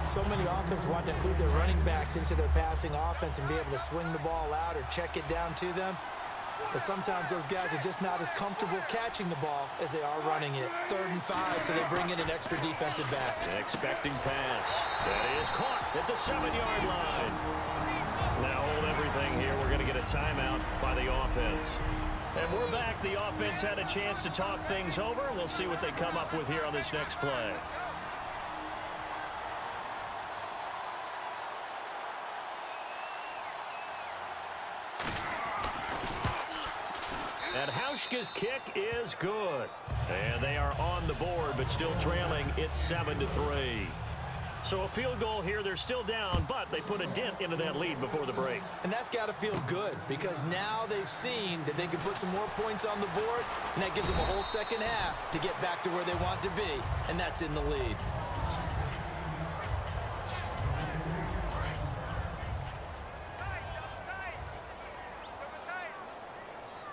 So many offenses want to include their running backs into their passing offense and be able to swing the ball out or check it down to them. But sometimes those guys are just not as comfortable catching the ball as they are running it. 3rd and 5, so they bring in an extra defensive back. Expecting pass. That is caught at the 7-yard line. Now hold everything here. We're going to get a timeout by the offense. And we're back. The offense had a chance to talk things over. We'll see what they come up with here on this next play. And Hauschka's kick is good. And they are on the board, but still trailing. It's 7-3. So a field goal here. They're still down, but they put a dent into that lead before the break. And that's got to feel good because now they've seen that they can put some more points on the board, and that gives them a whole second half to get back to where they want to be, and that's in the lead.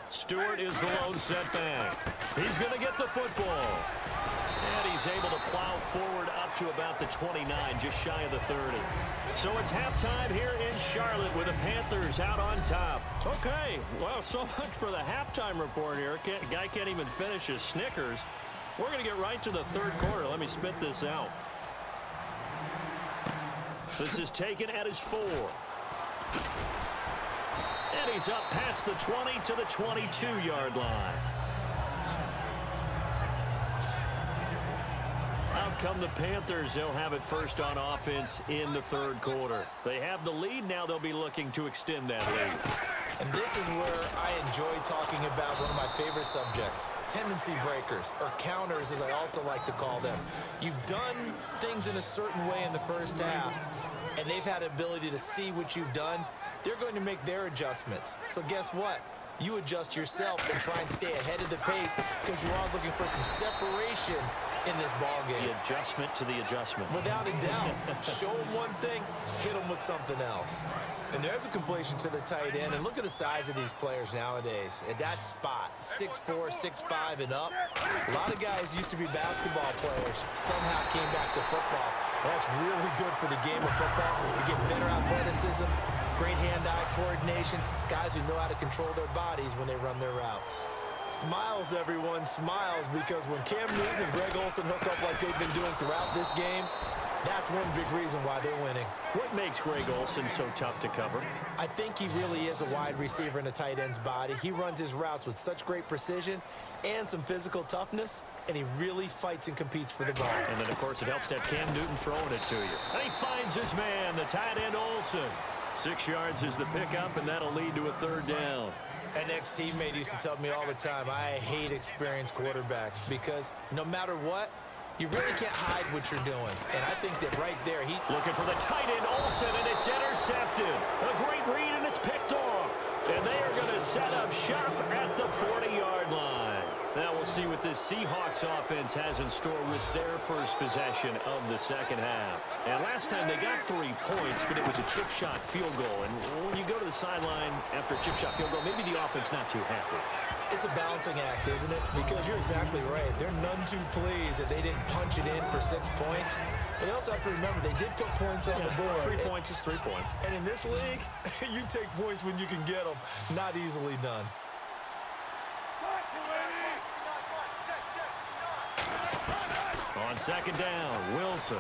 Stewart is the lone setback. He's going to get the football. And he's able to plow forward up to about the 29, just shy of the 30. So it's halftime here in Charlotte with the Panthers out on top. Okay, well, so much for the halftime report here. Guy can't even finish his Snickers. We're going to get right to the 3rd quarter. Let me spit this out. This is taken at his 4. And he's up past the 20 to the 22-yard line. Out come the Panthers. They'll have it first on offense in the 3rd quarter. They have the lead. Now they'll be looking to extend that lead. And this is where I enjoy talking about one of my favorite subjects, tendency breakers, or counters as I also like to call them. You've done things in a certain way in the first half, and they've had the ability to see what you've done. They're going to make their adjustments. So guess what? You adjust yourself and try and stay ahead of the pace because you are looking for some separation in this ball game. The adjustment to the adjustment. Without a doubt. Show them one thing, hit them with something else. And there's a completion to the tight end. And look at the size of these players nowadays. At that spot, 6'4", 6'5", and up. A lot of guys used to be basketball players. Somehow came back to football. That's really good for the game of football. You get better athleticism, great hand-eye coordination, guys who know how to control their bodies when they run their routes. Smiles, everyone, smiles, because when Cam Newton and Greg Olsen hook up like they've been doing throughout this game, that's one big reason why they're winning. What makes Greg Olsen so tough to cover? I think he really is a wide receiver in a tight end's body. He runs his routes with such great precision and some physical toughness, and he really fights and competes for the ball. And then, of course, it helps to have Cam Newton throwing it to you. And he finds his man, the tight end Olsen. 6 yards is the pickup, and that'll lead to a 3rd down. An ex-teammate used to tell me all the time, I hate experienced quarterbacks because no matter what, you really can't hide what you're doing. And I think that right there, he... Looking for the tight end, Olsen, and it's intercepted. A great read, and it's picked off. And they are going to set up shop at the 40-yard line. Now we'll see what this Seahawks offense has in store with their first possession of the second half. And last time they got 3 points, but it was a chip shot field goal. And when you go to the sideline after a chip shot field goal, maybe the offense not too happy. It's a balancing act, isn't it? Because you're exactly right. They're none too pleased that they didn't punch it in for 6 points. But they also have to remember they did put points on the board. 3 points is 3 points. And in this league, you take points when you can get them. Not easily done. On second down, Wilson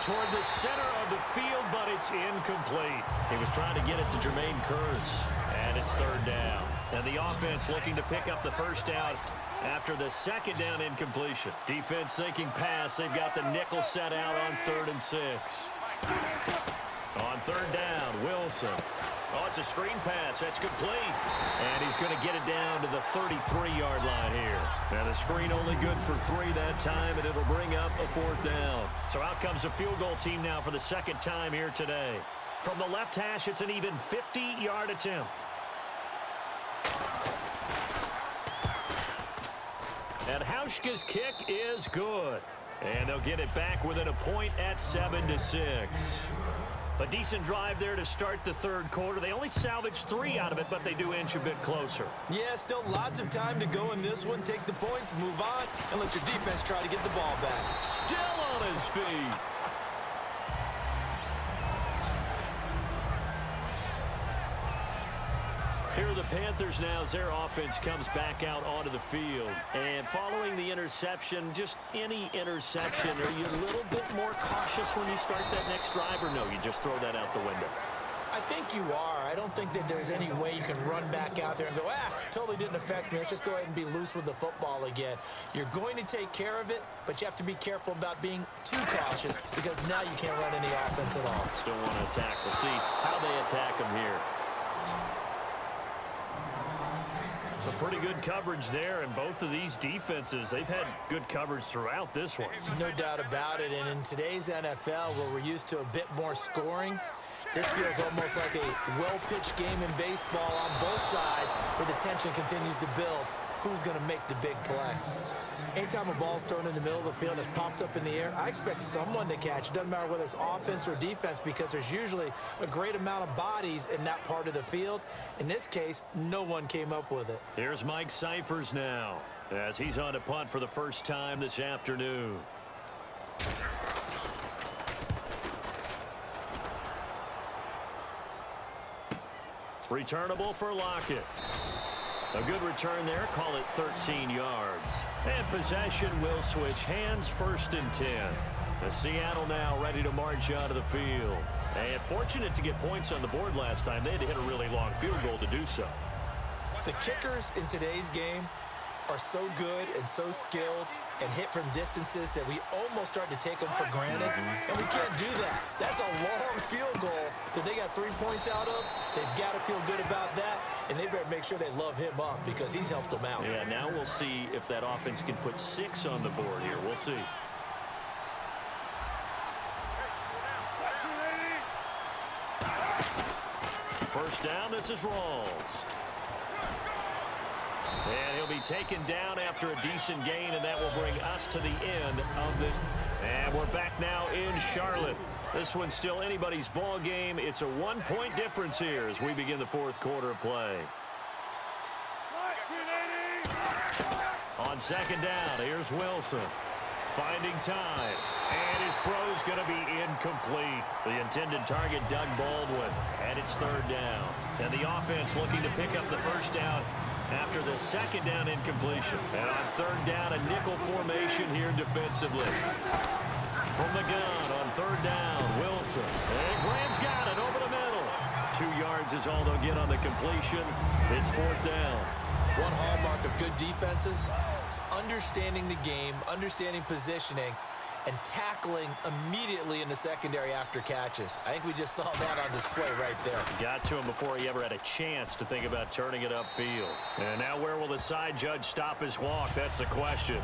toward the center of the field, but it's incomplete. He was trying to get it to Jermaine Kearse, and it's 3rd down. And the offense looking to pick up the first down after the second down incompletion. Defense thinking pass. They've got the nickel set out on 3rd and 6. On 3rd down, Wilson. Oh, it's a screen pass. That's complete. And he's going to get it down to the 33-yard line here. Now the screen only good for 3 that time, and it'll bring up a 4th down. So out comes a field goal team now for the second time here today. From the left hash, it's an even 50-yard attempt. And Hauschka's kick is good. And they'll get it back within a point at 7-6. A decent drive there to start the 3rd quarter. They only salvaged 3 out of it, but they do inch a bit closer. Yeah, still lots of time to go in this one. Take the points, move on, and let your defense try to get the ball back. Still on his feet. Panthers now as their offense comes back out onto the field. And following the interception, just any interception, are you a little bit more cautious when you start that next drive, or no, you just throw that out the window? I think you are. I don't think that there's any way you can run back out there and go, totally didn't affect me. Let's just go ahead and be loose with the football again. You're going to take care of it, but you have to be careful about being too cautious because now you can't run any offense at all. Still want to attack. We'll see how they attack them here. Some pretty good coverage there, and both of these defenses, they've had good coverage throughout this one. No doubt about it, and in today's NFL, where we're used to a bit more scoring, this feels almost like a well-pitched game in baseball on both sides where the tension continues to build. Who's going to make the big play? Anytime a ball's thrown in the middle of the field and is popped up in the air, I expect someone to catch. It doesn't matter whether it's offense or defense because there's usually a great amount of bodies in that part of the field. In this case, no one came up with it. Here's Mike Cyphers now as he's on to punt for the first time this afternoon. Returnable for Lockett. A good return there. Call it 13 yards. And possession will switch hands, 1st and 10. The Seattle now ready to march out of the field. And fortunate to get points on the board last time. They had to hit a really long field goal to do so. The kickers in today's game are so good and so skilled and hit from distances that we almost start to take them for granted. And we can't do that. That's a long field goal that they got 3 points out of. They've got to feel good about that, and they better make sure they love him up because he's helped them out. Yeah, now we'll see if that offense can put 6 on the board here. We'll see. First down, this is Rawls. And he'll be taken down after a decent gain, and that will bring us to the end of this. And we're back now in Charlotte. This one's still anybody's ball game. It's a 1-point difference here as we begin the 4th quarter of play. On 2nd down, here's Wilson. Finding time. And his throw's going to be incomplete. The intended target, Doug Baldwin. And it's 3rd down. And the offense looking to pick up the first down after the 2nd down incompletion. And on 3rd down, a nickel formation here defensively. From the gun on 3rd down, Wilson. And Graham's got it over the middle. 2 yards is all they'll get on the completion. It's 4th down. One hallmark of good defenses is understanding the game, understanding positioning, and tackling immediately in the secondary after catches. I think we just saw that on display right there. Got to him before he ever had a chance to think about turning it upfield. And now where will the side judge stop his walk? That's the question.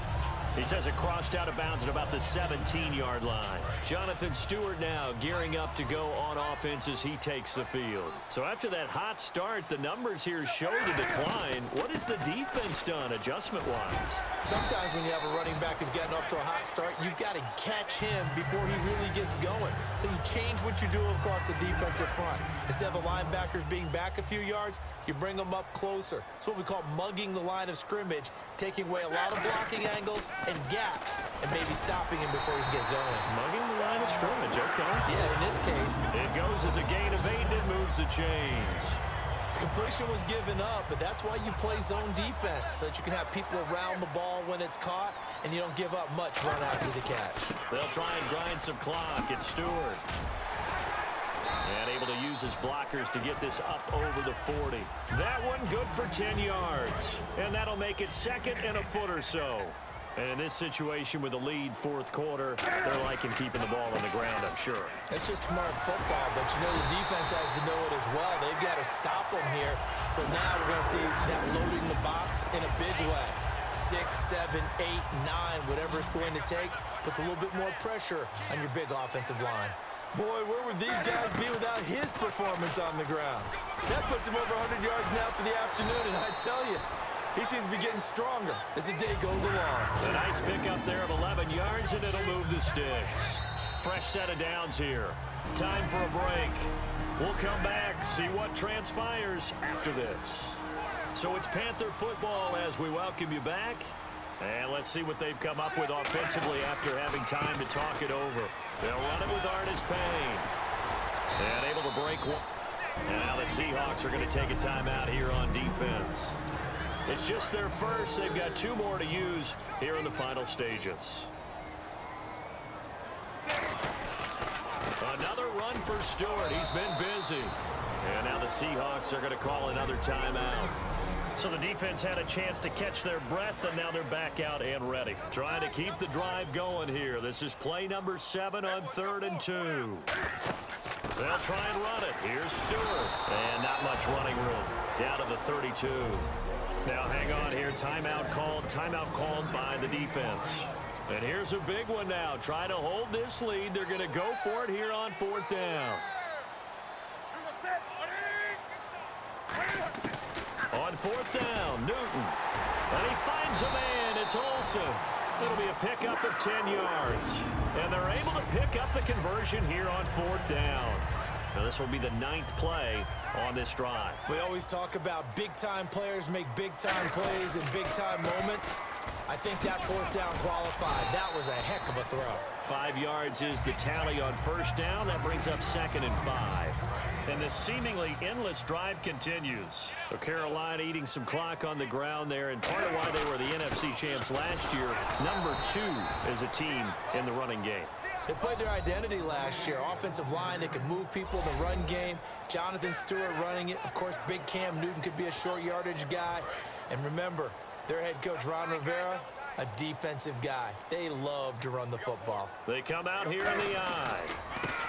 He says it crossed out of bounds at about the 17-yard line. Jonathan Stewart now gearing up to go on offense as he takes the field. So after that hot start, the numbers here show the decline. What has the defense done adjustment-wise? Sometimes when you have a running back who's getting off to a hot start, you've got to catch him before he really gets going. So you change what you do across the defensive front. Instead of the linebackers being back a few yards, you bring them up closer. It's what we call mugging the line of scrimmage, taking away a lot of blocking angles and gaps, and maybe stopping him before he can get going. Mugging the line of scrimmage, okay. Yeah, in this case, it goes as a gain of 8 and moves the chains. Completion was given up, but that's why you play zone defense, so that you can have people around the ball when it's caught, and you don't give up much run after the catch. They'll try and grind some clock. It's Stewart. And able to use his blockers to get this up over the 40. That one good for 10 yards. And that'll make it 2nd and a foot or so. And in this situation with the lead 4th quarter, they're liking keeping the ball on the ground, I'm sure. It's just smart football, but you know the defense has to know it as well. They've got to stop them here. So now we're going to see that loading the box in a big way. 6, 7, 8, 9, whatever it's going to take, puts a little bit more pressure on your big offensive line. Boy, where would these guys be without his performance on the ground? That puts him over 100 yards now for the afternoon, and I tell you, he seems to be getting stronger as the day goes along. A nice pickup there of 11 yards, and it'll move the sticks. Fresh set of downs here. Time for a break. We'll come back, see what transpires after this. So it's Panther football as we welcome you back. And let's see what they've come up with offensively after having time to talk it over. They'll run it with Artis Payne. And able to break one. And now the Seahawks are going to take a timeout here on defense. It's just their first. They've got 2 more to use here in the final stages. Another run for Stewart. He's been busy. And now the Seahawks are going to call another timeout. So the defense had a chance to catch their breath, and now they're back out and ready. Trying to keep the drive going here. This is play number 7 on 3rd and 2. They'll try and run it. Here's Stewart. And not much running room. Down to the 32. Now hang on here. Timeout called by the defense. And here's a big one now. Try to hold this lead. They're going to go for it here on 4th down. On 4th down, Newton. And he finds a man. It's Olsen. It'll be a pickup of 10 yards. And they're able to pick up the conversion here on 4th down. Now this will be the 9th play on this drive. We always talk about big-time players make big-time plays in big-time moments. I think that 4th down qualified. That was a heck of a throw. 5 yards is the tally on 1st down. That brings up 2nd and 5. And this seemingly endless drive continues. So Carolina eating some clock on the ground there, and part of why they were the NFC champs last year, number 2 as a team in the running game. They played their identity last year. Offensive line that could move people in the run game. Jonathan Stewart running it. Of course, big Cam Newton could be a short yardage guy. And remember, their head coach, Ron Rivera, a defensive guy. They love to run the football. They come out here in the eye.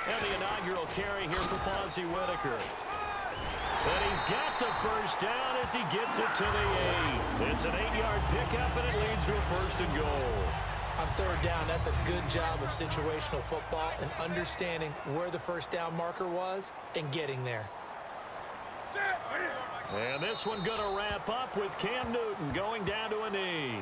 And the inaugural carry here for Fozzie Whitaker. And he's got the 1st down as he gets it to the 8. It's an 8-yard pickup, and it leads to a 1st and goal. On 3rd down, that's a good job of situational football and understanding where the 1st down marker was and getting there. And this one going to wrap up with Cam Newton going down to a knee.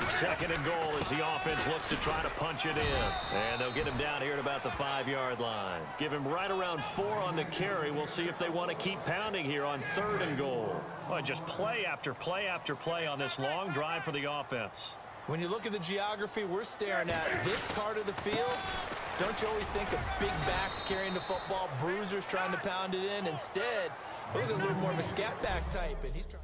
Second and goal as the offense looks to try to punch it in. And they'll get him down here at about the 5-yard line. Give him right around 4 on the carry. We'll see if they want to keep pounding here on 3rd and goal. Well, just play after play after play on this long drive for the offense. When you look at the geography we're staring at, this part of the field, don't you always think of big backs carrying the football, bruisers trying to pound it in? Instead, look at a little more of a scat back type, and he's trying